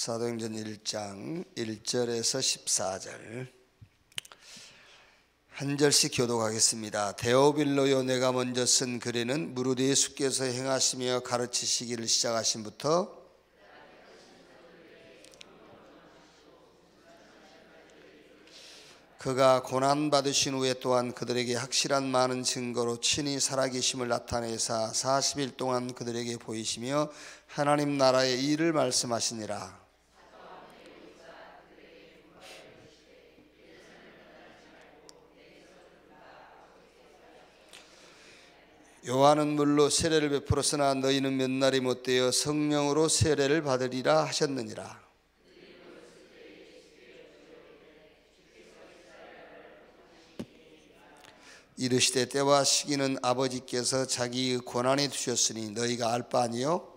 사도행전 1장 1절에서 14절 한 절씩 교독하겠습니다. 데오빌로요, 내가 먼저 쓴 글에는 무릇 예수께서 행하시며 가르치시기를 시작하심부터 그가 고난받으신 후에 또한 그들에게 확실한 많은 증거로 친히 살아계심을 나타내사 40일 동안 그들에게 보이시며 하나님 나라의 일을 말씀하시니라. 요한은 물로 세례를 베풀었으나 너희는 몇 날이 못되어 성령으로 세례를 받으리라 하셨느니라. 이르시되 때와 시기는 아버지께서 자기의 권한에 두셨으니 너희가 알 바 아니요?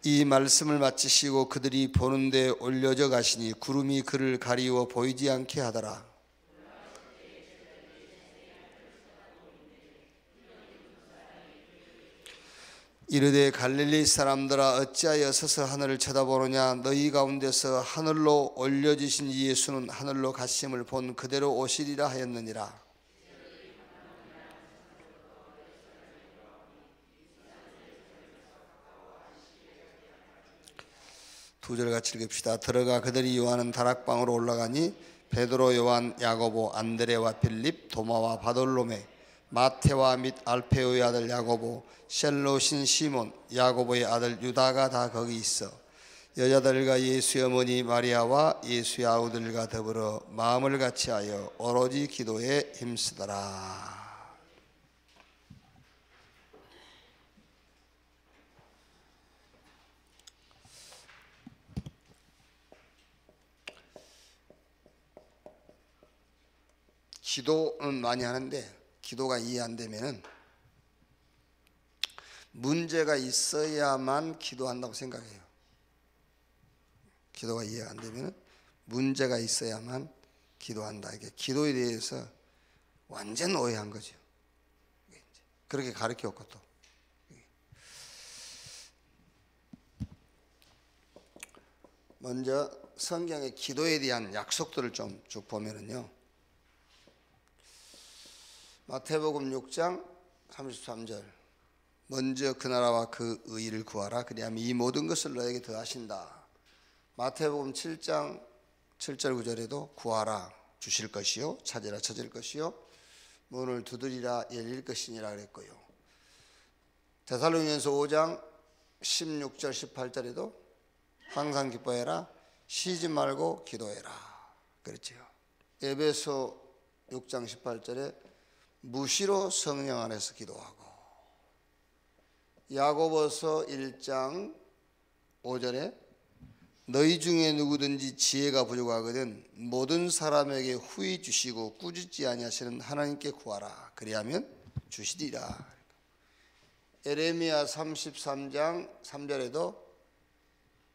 이 말씀을 마치시고 그들이 보는 데 올려져 가시니 구름이 그를 가리워 보이지 않게 하더라. 이르되 갈릴리 사람들아 어찌하여 서서 하늘을 쳐다보느냐. 너희 가운데서 하늘로 올려지신 이 예수는 하늘로 가심을 본 그대로 오시리라 하였느니라. 두 절 같이 읽읍시다. 들어가 그들이 요한은 다락방으로 올라가니 베드로, 요한, 야고보, 안드레와 빌립, 도마와 바돌로메, 마테와 및 알페오의 아들 야고보, 셀롯인 시몬, 야고보의 아들 유다가 다 거기 있어 여자들과 예수의 어머니 마리아와 예수의 아우들과 더불어 마음을 같이하여 오로지 기도에 힘쓰더라. 기도는 많이 하는데 기도가 이해 안 되면은 문제가 있어야만 기도한다고 생각해요. 기도가 이해가 안 되면은 문제가 있어야만 기도한다. 이게 기도에 대해서 완전 오해한 거죠. 그렇게 가르쳤고 또 먼저 성경의 기도에 대한 약속들을 좀 쭉 보면은요. 마태복음 6장 33절 먼저 그 나라와 그 의를 구하라. 그리하면 이 모든 것을 너에게 더하신다. 마태복음 7장 7절 9절에도 구하라 주실 것이요 찾으라 찾을 것이요 문을 두드리라 열릴 것이니라 그랬고요. 데살로니가서 5장 16절 18절에도 항상 기뻐해라 쉬지 말고 기도해라 그랬죠. 에베소 6장 18절에 무시로 성령 안에서 기도하고, 야고보서 1장 5절에 너희 중에 누구든지 지혜가 부족하거든 모든 사람에게 후히 주시고 꾸짖지 아니하시는 하나님께 구하라. 그리하면 주시리라. 에레미야 33장 3절에도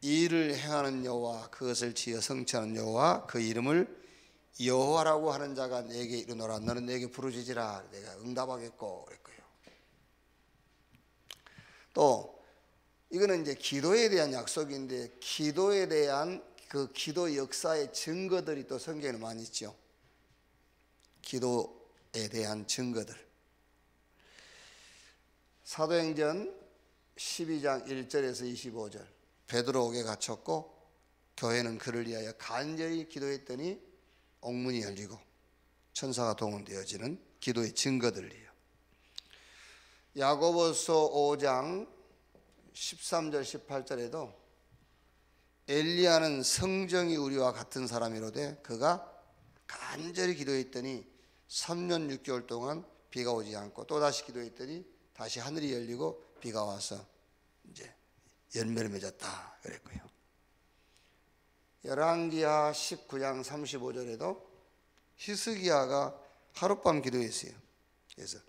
이 일을 행하는 여호와 그것을 지어 성취하는 여호와 그 이름을 여호와라고 하는 자가 내게 이르노라. 너는 내게 부르짖으라 내가 응답하겠고 그랬고요. 또 이거는 이제 기도에 대한 약속인데 기도에 대한 그 기도 역사의 증거들이 또 성경에 많이 있죠. 기도에 대한 증거들. 사도행전 12장 1절에서 25절 베드로 옥에 갇혔고 교회는 그를 위하여 간절히 기도했더니 옥문이 열리고 천사가 동원되어지는 기도의 증거들이에요. 야고보서 5장 13절 18절에도 엘리야는 성정이 우리와 같은 사람이로되 그가 간절히 기도했더니 3년 6개월 동안 비가 오지 않고 또다시 기도했더니 다시 하늘이 열리고 비가 와서 이제 열매를 맺었다 그랬고요. 열왕기하 19장 35절에도 히스기야가 하룻밤 기도했어요. 그래서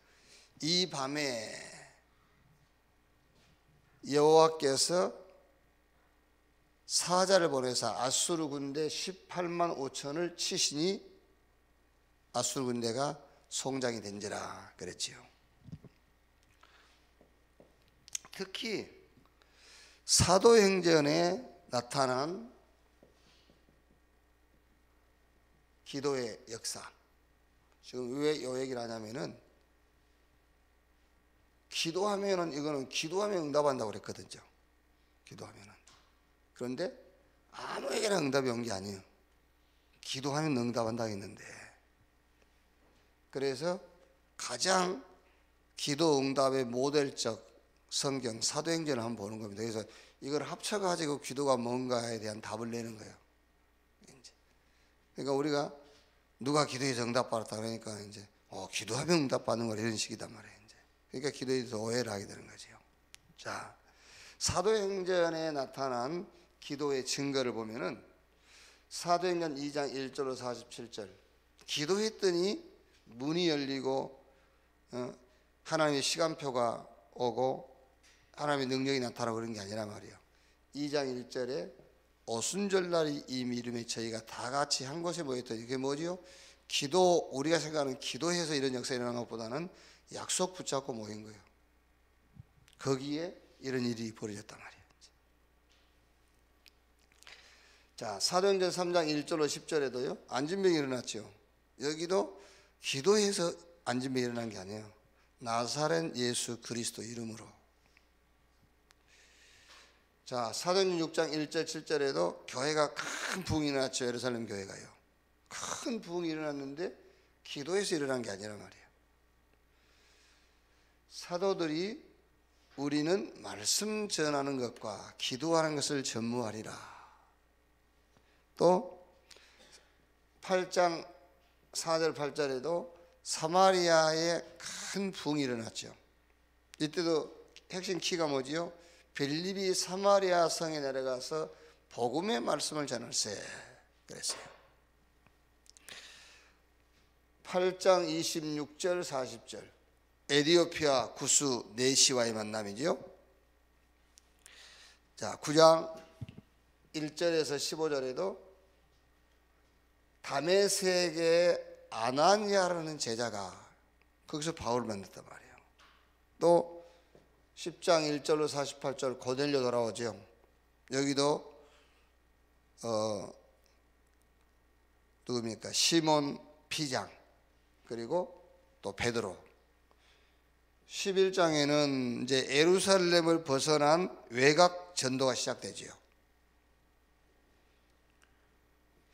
이 밤에 여호와께서 사자를 보내사 아수르 군대 18만 5천을 치시니 아수르 군대가 송장이 된지라 그랬지요. 특히 사도행전에 나타난 기도의 역사. 지금 왜 이 얘기를 하냐면은 기도하면은 이거는 기도하면 응답한다고 그랬거든요. 기도하면은. 그런데 아무에게나 응답이 온 게 아니에요. 기도하면 응답한다고 했는데. 그래서 가장 기도 응답의 모델적 성경 사도행전을 한번 보는 겁니다. 그래서 이걸 합쳐가지고 기도가 뭔가에 대한 답을 내는 거예요. 그러니까 우리가 누가 기도해서 응답받았다 그러니까 이제 기도하면 응답받는 거 이런 식이단 말이에요. 이제. 그러니까 기도에 대해서 오해를 하게 되는 거죠. 자, 사도행전에 나타난 기도의 증거를 보면은 사도행전 2장 1절로 47절 기도했더니 문이 열리고 하나님의 시간표가 오고 하나님의 능력이 나타나고 그런 게 아니란 말이에요. 2장 1절에 오순절날이 이 이름에 저희가 다 같이 한 곳에 모였더니 이게 뭐지요? 기도, 우리가 생각하는 기도해서 이런 역사가 일어난 것보다는 약속 붙잡고 모인 거예요. 거기에 이런 일이 벌어졌단 말이에요. 자, 사도행전 3장 1절로 10절에도요 안진병이 일어났죠. 여기도 기도해서 안진병이 일어난 게 아니에요. 나사렛 예수 그리스도 이름으로. 자, 사도행전 6장 1절 7절에도 교회가 큰 부흥이 일어났죠. 예루살렘 교회가요. 큰 부흥이 일어났는데 기도해서 일어난 게 아니란 말이에요. 사도들이 우리는 말씀 전하는 것과 기도하는 것을 전무하리라. 또 8장 4절 8절에도 사마리아에 큰 부흥이 일어났죠. 이때도 핵심 키가 뭐지요? 빌립이 사마리아 성에 내려가서 복음의 말씀을 전할세 그랬어요. 8장 26절 40절 에디오피아 구스 네시와의 만남이죠. 자, 9장 1절에서 15절에도 다메섹의 아나니아라는 제자가 거기서 바울을 만났단 말이에요. 또 10장 1절로 48절 고넬료 돌아오죠. 여기도 누굽니까? 시몬 피장 그리고 또 베드로. 11장에는 이제 예루살렘을 벗어난 외곽 전도가 시작되지요.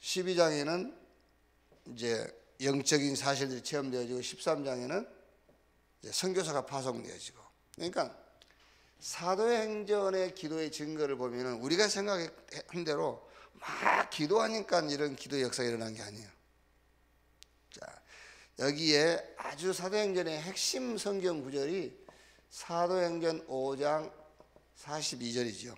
12장에는 이제 영적인 사실들이 체험되어지고 13장에는 이제 선교사가 파송되어지고. 그러니까 사도행전의 기도의 증거를 보면은 우리가 생각한 대로 막 기도하니까 이런 기도 역사가 일어난 게 아니에요. 자, 여기에 아주 사도행전의 핵심 성경 구절이 사도행전 5장 42절이죠.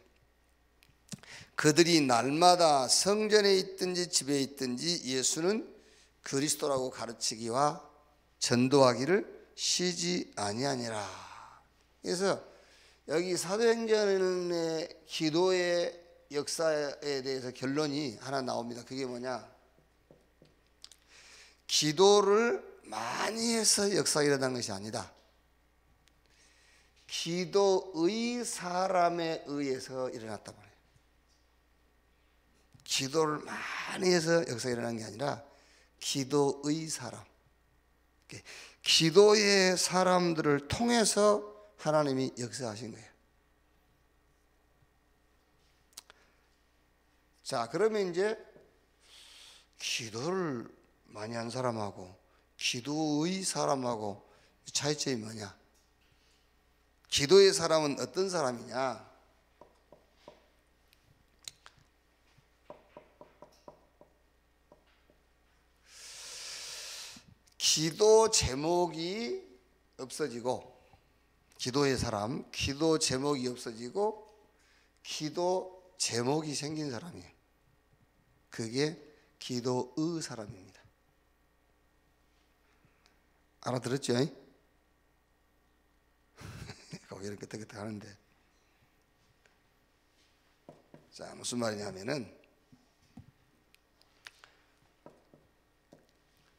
그들이 날마다 성전에 있든지 집에 있든지 예수는 그리스도라고 가르치기와 전도하기를 쉬지 아니하니라. 그래서 여기 사도행전의 기도의 역사에 대해서 결론이 하나 나옵니다. 그게 뭐냐? 기도를 많이 해서 역사가 일어난 것이 아니다. 기도의 사람에 의해서 일어났단 말이에요. 기도를 많이 해서 역사가 일어난 게 아니라 기도의 사람, 기도의 사람들을 통해서 하나님이 역사하신 거예요. 자, 그러면 이제 기도를 많이 한 사람하고 기도의 사람하고 차이점이 뭐냐? 기도의 사람은 어떤 사람이냐? 기도 제목이 없어지고, 기도의 사람, 기도 제목이 없어지고 기도 제목이 생긴 사람이에요. 그게 기도의 사람입니다. 알아들었죠? 고개를 끄덕끄덕 하는데, 자, 무슨 말이냐면은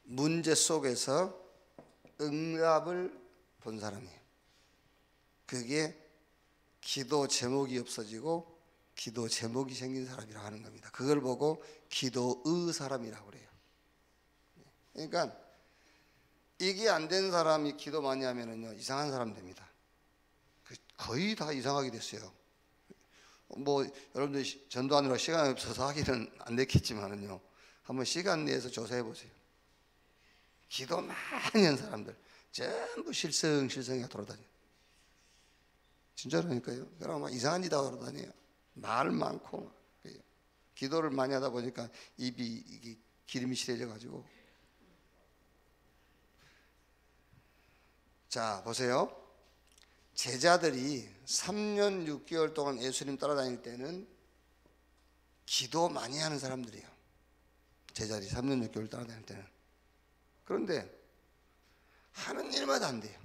문제 속에서 응답을 본 사람이에요. 그게 기도 제목이 없어지고 기도 제목이 생긴 사람이라고 하는 겁니다. 그걸 보고 기도의 사람이라고 그래요. 그러니까 이게 안 된 사람이 기도 많이 하면은요, 이상한 사람 됩니다. 거의 다 이상하게 됐어요. 뭐 여러분들 전도하느라 시간이 없어서 하기는 안 됐겠지만은요, 한번 시간 내서 조사해 보세요. 기도 많이 한 사람들 전부 실성실성이 돌아다녀요. 진짜라니까요. 그럼 막 이상한 짓 하고 돌아다녀요. 말 많고. 기도를 많이 하다 보니까 입이 이게 기름이 칠해져 가지고. 자, 보세요. 제자들이 3년 6개월 동안 예수님 따라다닐 때는 기도 많이 하는 사람들이에요. 제자들이 3년 6개월 따라다닐 때는. 그런데 하는 일마다 안 돼요.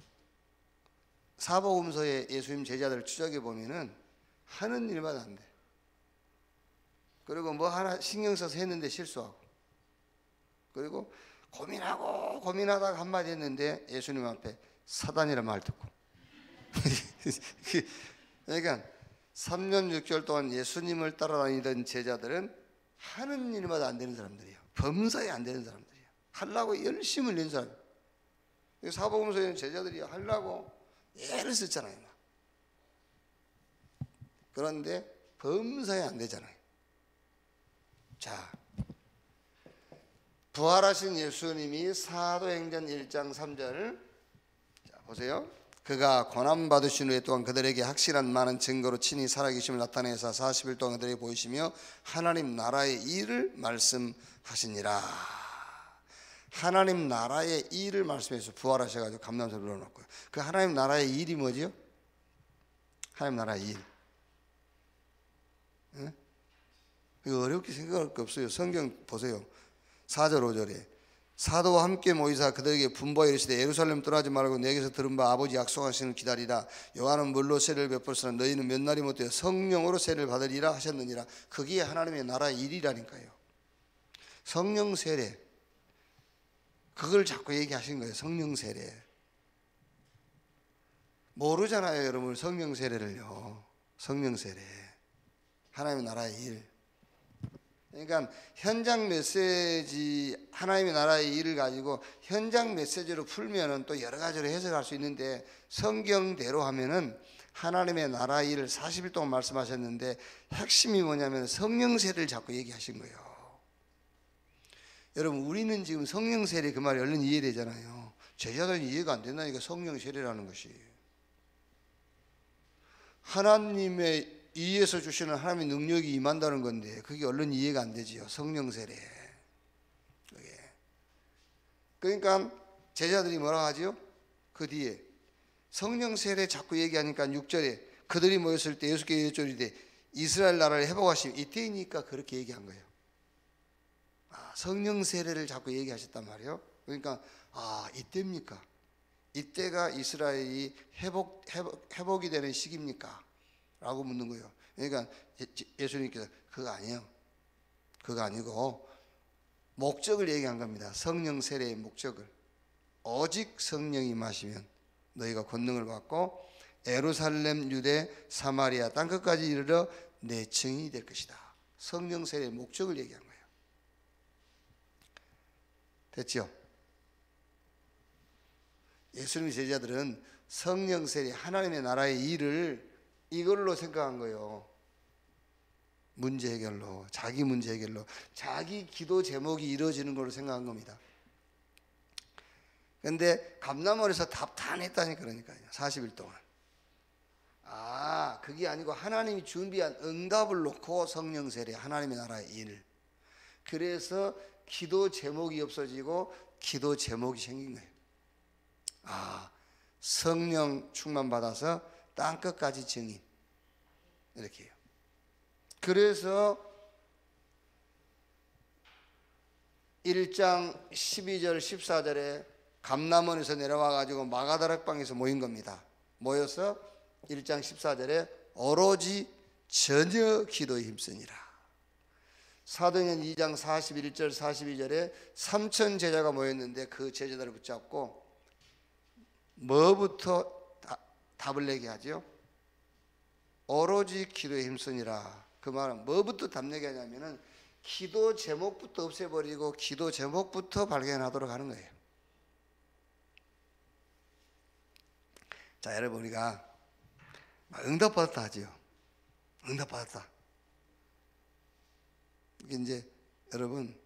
사복음서에 예수님 제자들을 추적해 보면은 하는 일마다 안 돼. 그리고 뭐 하나 신경 써서 했는데 실수하고, 그리고 고민하고 고민하다가 한마디 했는데 예수님 앞에 사단이라는 말 듣고. 그러니까 3년 6개월 동안 예수님을 따라다니던 제자들은 하는 일마다 안 되는 사람들이에요. 범사에 안 되는 사람들이에요. 하려고 열심을 낸 사람. 사복음서에는 제자들이 하려고 애를 썼잖아요. 그런데 범사에 안 되잖아요. 자, 부활하신 예수님이 사도행전 1장 3절, 자, 보세요. 그가 고난받으신 후에 또한 그들에게 확실한 많은 증거로 친히 살아계심을 나타내사 40일 동안 그들에게 보이시며 하나님 나라의 일을 말씀하시니라. 하나님 나라의 일을 말씀해서 부활하셔가지고 감람산을 올려놓고요. 그 하나님 나라의 일이 뭐죠? 하나님 나라의 일. 네? 이거 어렵게 생각할 거 없어요. 성경 보세요. 4절 5절에 사도와 함께 모이사 그들에게 분부하여 이르시되 예루살렘 떠나지 말고 내게서 들은 바 아버지 약속하시는 기다리라. 요한은 물로 세례를 베풀었으나 너희는 몇 날이 못되어 성령으로 세례를 받으리라 하셨느니라. 그게 하나님의 나라의 일이라니까요. 성령 세례, 그걸 자꾸 얘기하신 거예요. 성령 세례. 모르잖아요, 여러분. 성령 세례를요. 성령 세례, 하나님의 나라의 일. 그러니까 현장 메시지, 하나님의 나라의 일을 가지고 현장 메시지로 풀면은 또 여러 가지로 해석할 수 있는데, 성경대로 하면은 하나님의 나라의 일을 40일 동안 말씀하셨는데 핵심이 뭐냐면 성령 세례를 자꾸 얘기하신 거예요. 여러분, 우리는 지금 성령 세례 그 말이 얼른 이해되잖아요. 제자들은 이해가 안 된다니까. 성령 세례라는 것이 하나님의 위에서 주시는 하나님의 능력이 임한다는 건데 그게 얼른 이해가 안 되지요. 성령 세례. 그러니까 제자들이 뭐라 하죠? 그 뒤에 성령 세례 자꾸 얘기하니까 6절에 그들이 모였을 때 예수께서 이르시되 이스라엘 나라를 회복하심, 이때이니까 그렇게 얘기한 거예요. 성령 세례를 자꾸 얘기하셨단 말이에요. 그러니까 이때입니까? 이때가 이스라엘이 회복이 되는 시기입니까? 라고 묻는 거예요. 그러니까 예수님께서 그거 아니에요. 그거 아니고 목적을 얘기한 겁니다. 성령 세례의 목적을. 오직 성령이 임하시면 너희가 권능을 받고 예루살렘, 유대, 사마리아 땅끝까지 이르러 내 증인이 될 것이다. 성령 세례의 목적을 얘기한 거예요. 됐죠? 예수님의 제자들은 성령 세례, 하나님의 나라의 일을 이걸로 생각한 거예요. 문제 해결로, 자기 문제 해결로, 자기 기도 제목이 이루어지는 걸로 생각한 겁니다. 그런데 감람원에서 답 다 안 했다니까. 그러니까요. 40일 동안. 그게 아니고 하나님이 준비한 응답을 놓고 성령 세례, 하나님의 나라의 일. 그래서 기도 제목이 없어지고 기도 제목이 생긴 거예요. 성령 충만 받아서 땅끝까지 증인. 이렇게 해요. 그래서 1장 12절 14절에 감람원에서 내려와 가지고 마가다락방에서 모인 겁니다. 모여서 1장 14절에 오로지 전혀 기도에 힘쓰니라. 사도행전 2장 41절 42절에 3천 제자가 모였는데 그 제자들을 붙잡고 뭐부터 답을 내게 하죠? 오로지 기도에 힘쓰니라. 그 말은 뭐부터 답 내게 하냐면은 기도 제목부터 없애버리고 기도 제목부터 발견하도록 하는 거예요. 자, 여러분, 우리가 응답받았다 하죠. 응답받았다. 이게 이제 여러분,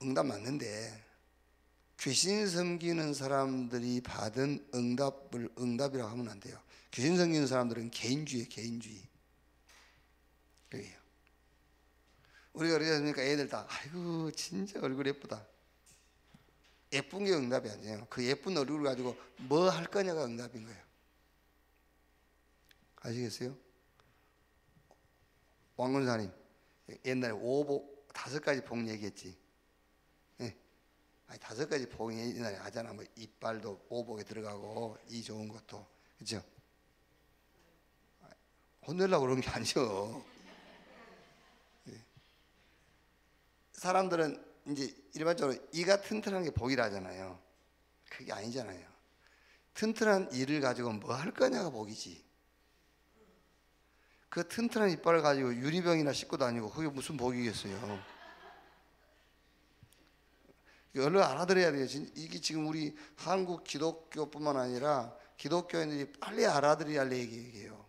응답 맞는데 귀신 섬기는 사람들이 받은 응답을 응답이라고 하면 안 돼요. 귀신 섬기는 사람들은 개인주의예요, 개인주의. 그게요. 우리가 그러지 않습니까? 애들 다 아이고 진짜 얼굴 예쁘다. 예쁜 게 응답이 아니에요. 그 예쁜 얼굴을 가지고 뭐 할 거냐가 응답인 거예요. 아시겠어요? 왕건사님 옛날에 5가지 복 얘기했지. 네. 아니 5가지 복이 옛날에 하잖아. 뭐 이빨도 오복에 들어가고 이 좋은 것도, 그렇죠? 혼내려고 그런 게 아니죠. 네. 사람들은 이제 일반적으로 이가 튼튼한 게 복이라 하잖아요. 그게 아니잖아요. 튼튼한 이를 가지고 뭐 할 거냐가 복이지. 그 튼튼한 이빨을 가지고 유리병이나 씻고 다니고 그게 무슨 복이겠어요. 얼른 알아들어야 돼요. 이게 지금 우리 한국 기독교뿐만 아니라 기독교인들이 빨리 알아들어야 할 얘기예요.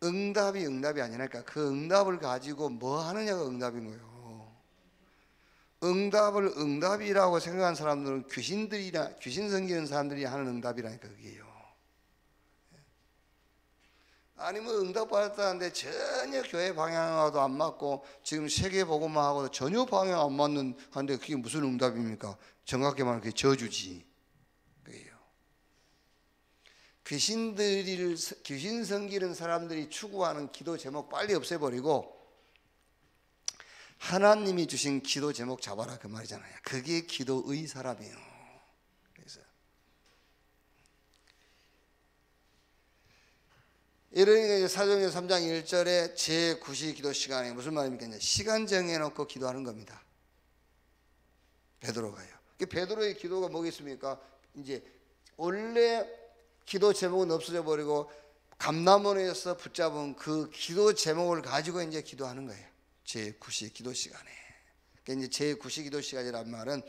응답이 아니라니까 그 응답을 가지고 뭐 하느냐가 응답인 거예요. 응답을 응답이라고 생각하는 사람들은 귀신 섬기는 사람들이 하는 응답이라니까 그게요. 아니 뭐 응답 받았다는데 전혀 교회 방향하고도 안 맞고 지금 세계 복음화하고도 전혀 방향 안 맞는 한데 그게 무슨 응답입니까? 정확히 말하면 그게 저주지. 그게요. 귀신 섬기는 사람들이 추구하는 기도 제목 빨리 없애버리고 하나님이 주신 기도 제목 잡아라 그 말이잖아요. 그게 기도의 사람이에요. 이러니까 사도행전 3장 1절에 제9시 기도 시간에 무슨 말입니까? 시간 정해놓고 기도하는 겁니다. 베드로가요. 베드로의 기도가 뭐겠습니까? 이제 원래 기도 제목은 없어져 버리고 감람원에서 붙잡은 그 기도 제목을 가지고 이제 기도하는 거예요. 제9시 기도 시간에. 그러니까 이제 제9시 기도 시간이란 말은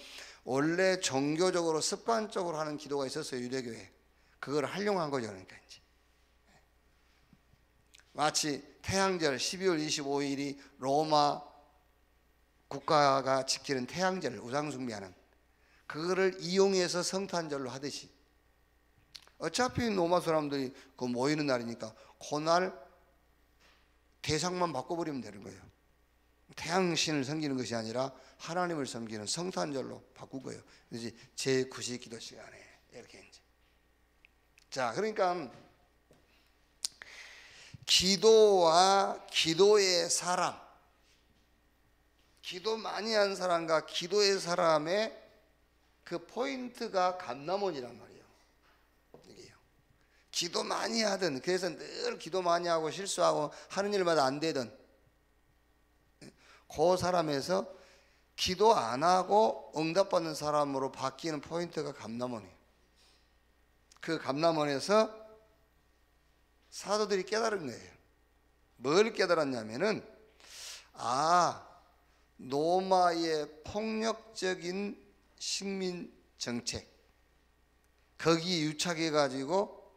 원래 종교적으로 습관적으로 하는 기도가 있었어요, 유대교에. 그걸 활용한 거죠, 그러니까 이제. 마치 태양절 12월 25일이 로마 국가가 지키는 태양절 우상숭배하는 그거를 이용해서 성탄절로 하듯이 어차피 로마 사람들이 그 모이는 날이니까 그날 대상만 바꿔버리면 되는 거예요. 태양신을 섬기는 것이 아니라 하나님을 섬기는 성탄절로 바꾼 거예요. 그래서 제9시 기도 시간에 이렇게 이제. 자, 그러니까 기도와 기도의 사람, 기도 많이 한 사람과 기도의 사람의 그 포인트가 감람원이란 말이에요. 이게요. 기도 많이 하든, 그래서 늘 기도 많이 하고 실수하고 하는 일마다 안 되든, 그 사람에서 기도 안 하고 응답받는 사람으로 바뀌는 포인트가 감람원이에요. 그 감람원에서 사도들이 깨달은 거예요. 뭘 깨달았냐면은 로마의 폭력적인 식민 정책 거기에 유착해 가지고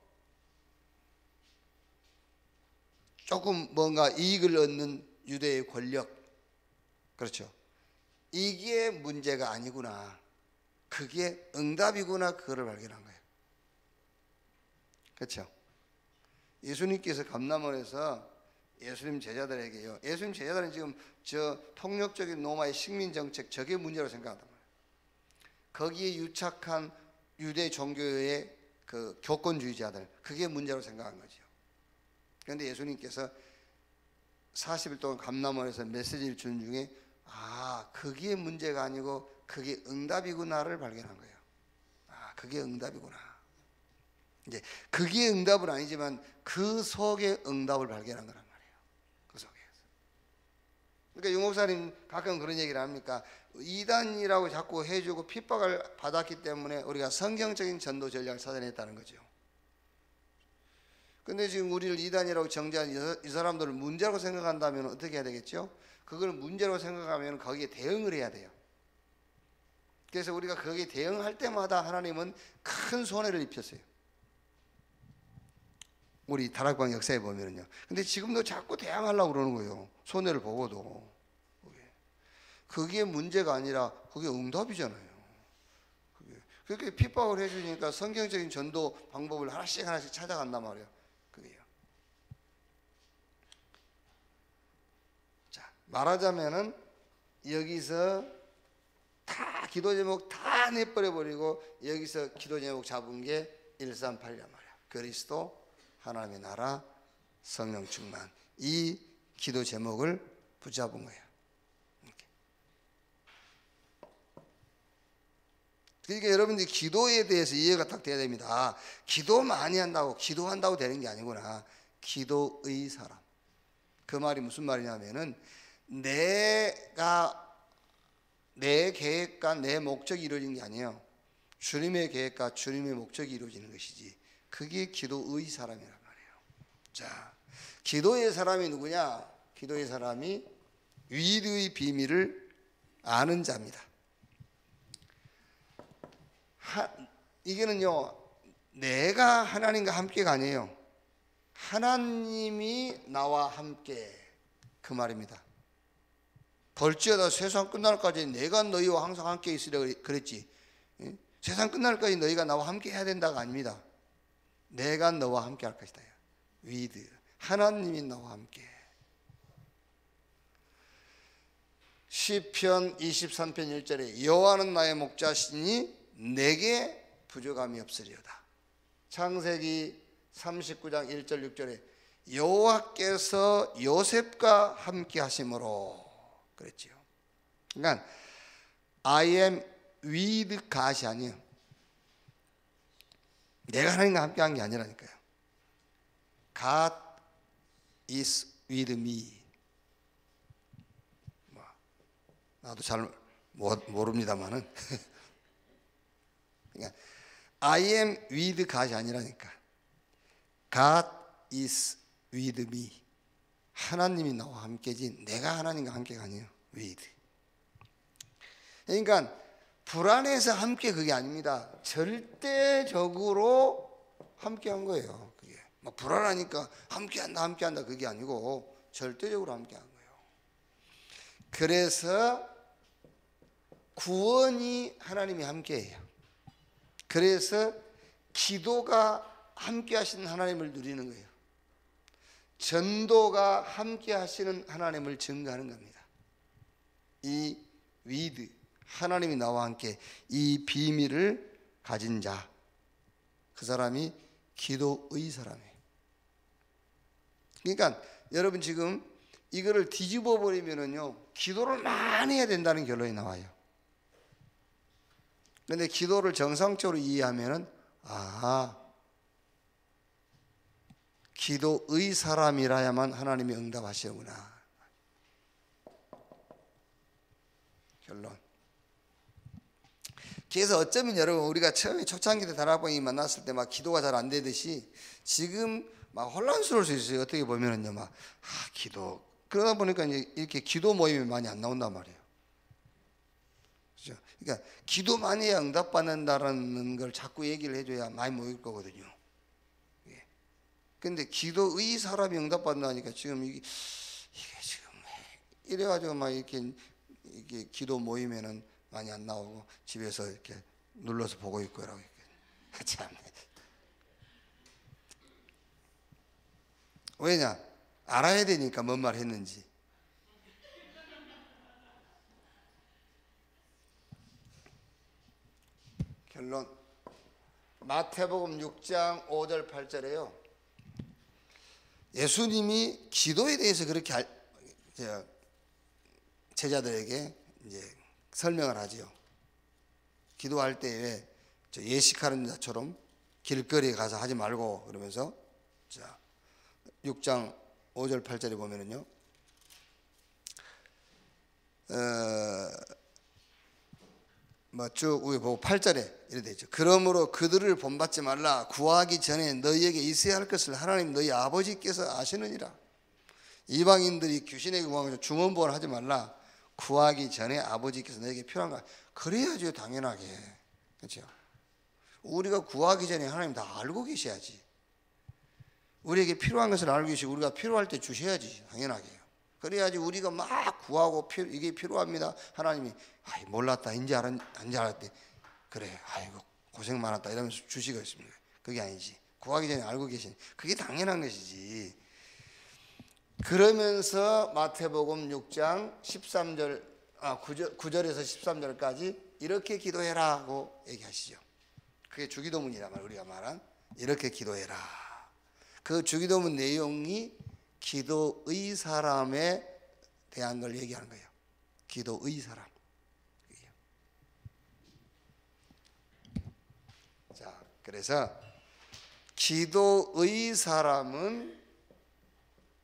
조금 뭔가 이익을 얻는 유대의 권력, 그렇죠, 이게 문제가 아니구나, 그게 응답이구나, 그거를 발견한 거예요. 그렇죠. 예수님께서 감람원에서 예수님 제자들에게요. 예수님 제자들은 지금 저 폭력적인 로마의 식민 정책 저게 문제로 생각하단 말이에요. 거기에 유착한 유대 종교의 그 교권주의자들 그게 문제로 생각한 거죠. 그런데 예수님께서 40일 동안 감람원에서 메시지를 준 중에 그게 문제가 아니고 그게 응답이구나를 발견한 거예요. 그게 응답이구나. 이제 그게 응답은 아니지만 그 속에 응답을 발견한 거란 말이에요. 그 속에서. 그러니까 유 목사님 가끔 그런 얘기를 합니까? 이단이라고 자꾸 해주고 핍박을 받았기 때문에 우리가 성경적인 전도 전략을 찾아냈다는 거죠. 근데 지금 우리를 이단이라고 정죄한 이 사람들을 문제라고 생각한다면 어떻게 해야 되겠죠? 그걸 문제라고 생각하면 거기에 대응을 해야 돼요. 그래서 우리가 거기에 대응할 때마다 하나님은 큰 손해를 입혔어요. 우리 다락방 역사에 보면은요. 근데 지금도 자꾸 대항하려고 그러는 거예요. 손해를 보고도. 그게 문제가 아니라 그게 응답이잖아요. 그렇게 핍박을 해주니까 성경적인 전도 방법을 하나씩 하나씩 찾아간단 말이에요. 그게요. 자, 말하자면은 여기서 다 기도 제목 다 내버려버리고 여기서 기도 제목 잡은 게 138이란 말이야. 그리스도, 하나님의 나라, 성령 충만. 이 기도 제목을 붙잡은 거예요. 이렇게. 그러니까 여러분들이 기도에 대해서 이해가 딱 돼야 됩니다. 아, 기도 많이 한다고 기도한다고 되는 게 아니구나. 기도의 사람. 그 말이 무슨 말이냐면은 내 계획과 내 목적이 이루어지는 게 아니에요. 주님의 계획과 주님의 목적이 이루어지는 것이지. 그게 기도의 사람이란 말이에요. 자, 기도의 사람이 누구냐? 기도의 사람이 위대의 비밀을 아는 자입니다. 이게는요, 내가 하나님과 함께가 아니에요. 하나님이 나와 함께, 그 말입니다. 벌지어다 세상 끝날까지 내가 너희와 항상 함께 있으려 그랬지. 세상 끝날까지 너희가 나와 함께 해야 된다가 아닙니다. 내가 너와 함께 할 것이다. 위드, 하나님이 나와 함께. 시편 23편 1절에 여호와는 나의 목자시니 내게 부족함이 없으리로다. 창세기 39장 1절 6절에 여호와께서 요셉과 함께 하심으로 그랬지요. 그러니까 I am with God이 아니에요. 내가 하나님과 함께 한 게 아니라니까요. God is with me. 나도 잘 모릅니다만은 그러니까 I am with God이 아니라니까. God is with me. 하나님이 나와 함께지 내가 하나님과 함께가 아니에요. with. 그러니까 불안해서 함께 그게 아닙니다. 절대적으로 함께한 거예요. 그게 막 불안하니까 함께한다 그게 아니고 절대적으로 함께한 거예요. 그래서 구원이 하나님이 함께해요. 그래서 기도가 함께하시는 하나님을 누리는 거예요. 전도가 함께하시는 하나님을 증거하는 겁니다. 이 위드, 하나님이 나와 함께 이 비밀을 가진 자, 그 사람이 기도의 사람이에요. 그러니까 여러분 지금 이거를 뒤집어 버리면은요, 기도를 많이 해야 된다는 결론이 나와요. 그런데 기도를 정상적으로 이해하면은 기도의 사람이라야만 하나님이 응답하시는구나. 결론. 그래서 어쩌면 여러분 우리가 처음에 초창기 때 다락방이 만났을 때 막 기도가 잘 안 되듯이 지금 막 혼란스러울 수 있어요. 어떻게 보면은요, 막 기도 그러다 보니까 이제 이렇게 기도 모임이 많이 안 나온단 말이에요. 그렇죠? 그러니까 기도 많이 해야 응답받는다라는 걸 자꾸 얘기를 해줘야 많이 모일 거거든요. 근데 기도의 사람이 응답받는다니까 지금 이게 지금 이래가지고 막 이렇게 기도 모이면은 많이 안 나오고 집에서 이렇게 눌러서 보고 있고 이러고 참. 왜냐? 알아야 되니까 뭔 말 했는지. 결론. 마태복음 6장 5절 8절에요. 예수님이 기도에 대해서 그렇게 제자들에게 이제 설명을 하지요. 기도할 때 예식하는 자처럼 길거리에 가서 하지 말고 그러면서 자 6장 5절 8절에 보면은요. 쭉 위에 보고 8절에 이래 되죠. 그러므로 그들을 본받지 말라. 구하기 전에 너희에게 있어야 할 것을 하나님 너희 아버지께서 아시느니라. 이방인들이 귀신에게 구하면서 중언부언 하지 말라. 구하기 전에 아버지께서 너에게 필요한가. 그래야죠, 당연하게. 그렇죠? 우리가 구하기 전에 하나님 다 알고 계셔야지. 우리에게 필요한 것을 알고 계시고 우리가 필요할 때 주셔야지, 당연하게요. 그래야지 우리가 막 구하고 이게 필요합니다. 하나님이 몰랐다, 이제 알았대. 그래, 아이고 고생 많았다 이러면서 주시겠습니까? 그게 아니지. 구하기 전에 알고 계시니 그게 당연한 것이지. 그러면서 마태복음 6장 9절에서 13절까지 이렇게 기도해라고 얘기하시죠. 그게 주기도문이란 말, 우리가 말한 이렇게 기도해라. 그 주기도문 내용이 기도의 사람에 대한 걸 얘기하는 거예요. 기도의 사람. 자, 그래서 기도의 사람은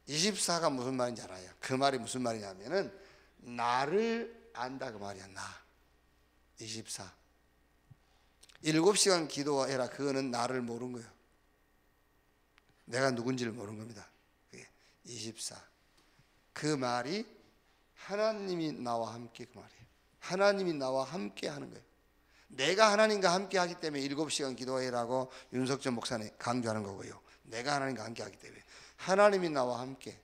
24가 무슨 말인지 알아요. 그 말이 무슨 말이냐면은 나를 안다 그 말이야. 나 24 7시간 기도해라. 그거는 나를 모르는 거예요. 내가 누군지를 모르는 겁니다. 24 그 말이 하나님이 나와 함께 그 말이에요. 하나님이 나와 함께 하는 거예요. 내가 하나님과 함께 하기 때문에 7시간 기도해라고 윤석전 목사님 강조하는 거고요. 내가 하나님과 함께 하기 때문에 하나님이 나와 함께.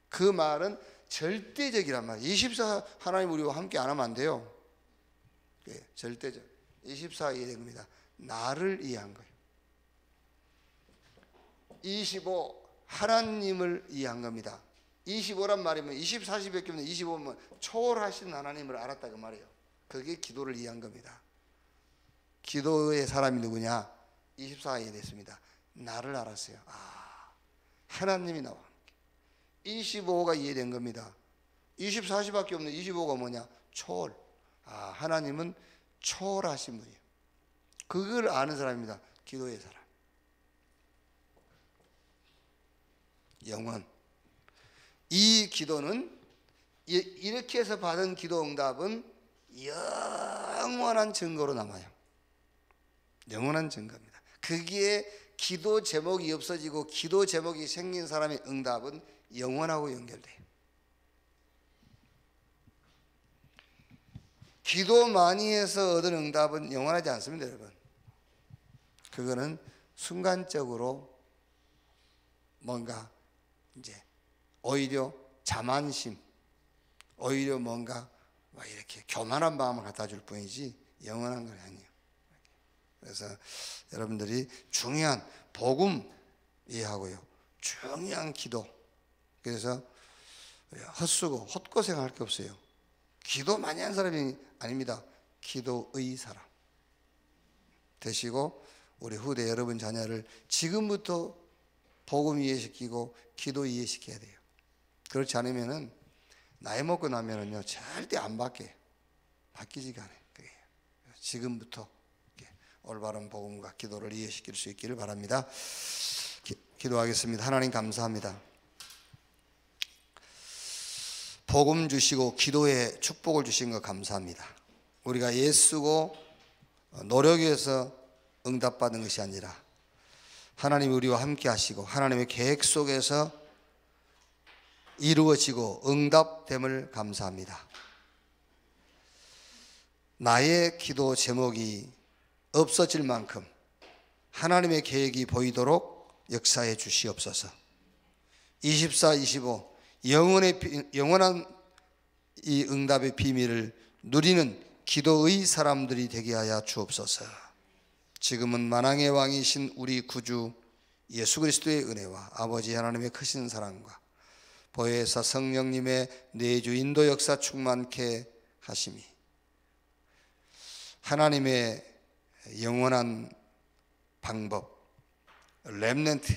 그 말은 절대적이란 말이에요. 24 하나님 우리와 함께 안 하면 안 돼요. 절대적. 24가 이해된 겁니다. 나를 이해한 거예요. 25 하나님을 이해한 겁니다. 25란 말이면 20, 40몇 개면 25면 초월하신 하나님을 알았다 그 말이에요. 그게 기도를 이해한 겁니다. 기도의 사람이 누구냐? 24가 이해됐습니다. 나를 알았어요. 하나님이 나와 함께. 25가 이해된 겁니다. 20, 40밖에 없는 25가 뭐냐? 초월. 하나님은 초월하신 분이에요. 그걸 아는 사람입니다. 기도의 사람. 영원. 이 기도는 이렇게 해서 받은 기도 응답은 영원한 증거로 남아요. 영원한 증거입니다. 그게 기도 제목이 없어지고 기도 제목이 생긴 사람의 응답은 영원하고 연결돼요. 기도 많이 해서 얻은 응답은 영원하지 않습니다, 여러분. 그거는 순간적으로 뭔가 이제 오히려 자만심, 오히려 뭔가 이렇게 교만한 마음을 갖다 줄 뿐이지 영원한 건 아니에요. 그래서 여러분들이 중요한 복음 이해하고요, 중요한 기도. 그래서 헛수고 헛고생할 게 없어요. 기도 많이 한 사람이 아닙니다. 기도의 사람 되시고 우리 후대 여러분 자녀를 지금부터 복음 이해시키고 기도 이해시켜야 돼요. 그렇지 않으면은 나이 먹고 나면은요 절대 안 바뀌지가 않아요. 지금부터 올바른 복음과 기도를 이해시킬 수 있기를 바랍니다. 기도하겠습니다. 하나님 감사합니다. 복음 주시고 기도에 축복을 주신 것 감사합니다. 우리가 애쓰고 노력해서 응답받은 것이 아니라 하나님이 우리와 함께 하시고 하나님의 계획 속에서 이루어지고 응답됨을 감사합니다. 나의 기도 제목이 없어질 만큼 하나님의 계획이 보이도록 역사해 주시옵소서. 24, 25 영원한 이 응답의 비밀을 누리는 기도의 사람들이 되게 하여 주옵소서. 지금은 만왕의 왕이신 우리 구주 예수 그리스도의 은혜와 아버지 하나님의 크신 사랑과 보혜사 성령님의 내주 인도 역사 충만케 하심이 하나님의 영원한 방법 렘넌트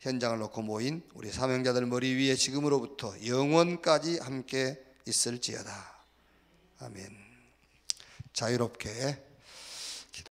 현장을 놓고 모인 우리 사명자들 머리 위에 지금으로부터 영원까지 함께 있을지어다. 아멘. 자유롭게